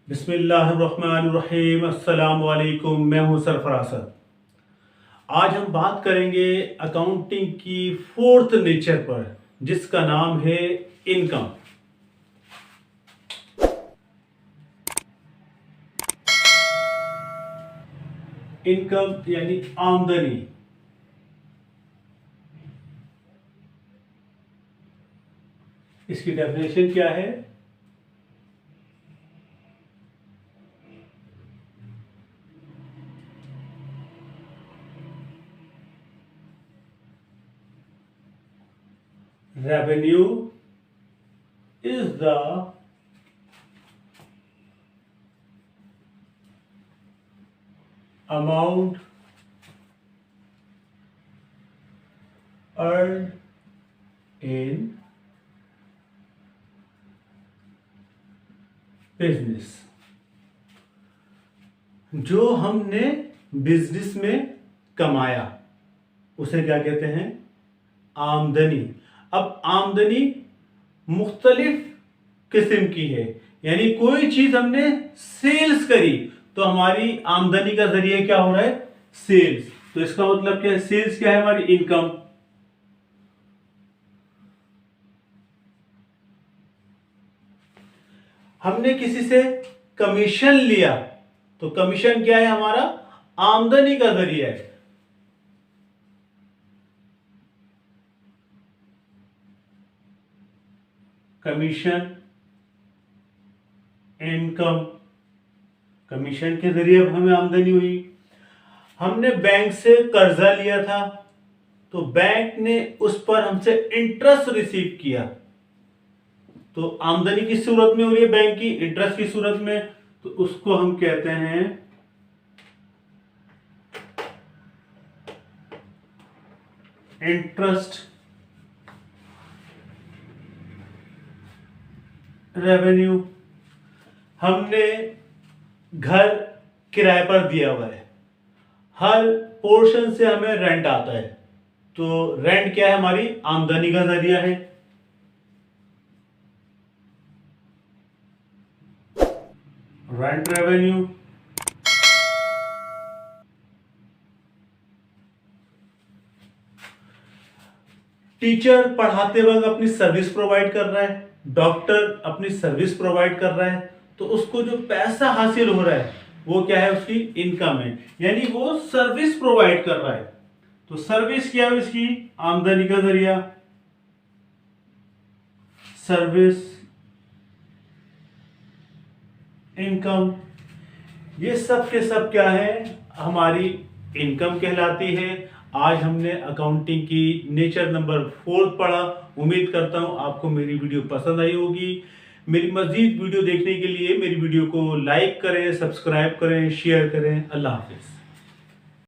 बिस्मिल्लाहिर्रहमानिर्रहीम। अस्सलाम वालेकुम। मैं हूं सरफराज। आज हम बात करेंगे अकाउंटिंग की फोर्थ नेचर पर, जिसका नाम है इनकम। इनकम यानी आमदनी। इसकी डेफिनेशन क्या है? Revenue is the amount earned in business. जो हमने बिजनेस में कमाया उसे क्या कहते हैं? आमदनी। अब आमदनी मुख्तलिफ किस्म की है, यानी कोई चीज हमने सेल्स करी तो हमारी आमदनी का जरिया क्या हो रहा है? सेल्स। तो इसका मतलब क्या है? सेल्स क्या है? हमारी इनकम। हमने किसी से कमीशन लिया तो कमीशन क्या है? हमारा आमदनी का जरिया है। Commission, income. कमीशन के जरिए हमें आमदनी हुई। हमने बैंक से कर्जा लिया था तो बैंक ने उस पर हमसे इंटरेस्ट रिसीव किया, तो आमदनी किस सूरत में हो रही है? बैंक की इंटरेस्ट की सूरत में। तो उसको हम कहते हैं इंटरेस्ट रेवेन्यू। हमने घर किराए पर दिया हुआ है, हर पोर्शन से हमें रेंट आता है, तो रेंट क्या है? हमारी आमदनी का जरिया है। Rent revenue. टीचर पढ़ाते वक्त अपनी सर्विस प्रोवाइड कर रहा है, डॉक्टर अपनी सर्विस प्रोवाइड कर रहा है, तो उसको जो पैसा हासिल हो रहा है वो क्या है? उसकी इनकम है, यानी वो सर्विस प्रोवाइड कर रहा है। तो सर्विस क्या है? उसकी आमदनी का जरिया। सर्विस, इनकम, ये सब के सब क्या है? हमारी इनकम कहलाती है। आज हमने अकाउंटिंग की नेचर नंबर 4 पढ़ा। उम्मीद करता हूं आपको मेरी वीडियो पसंद आई होगी। मेरी मजीद वीडियो देखने के लिए मेरी वीडियो को लाइक करें, सब्सक्राइब करें, शेयर करें। अल्लाह हाफिज।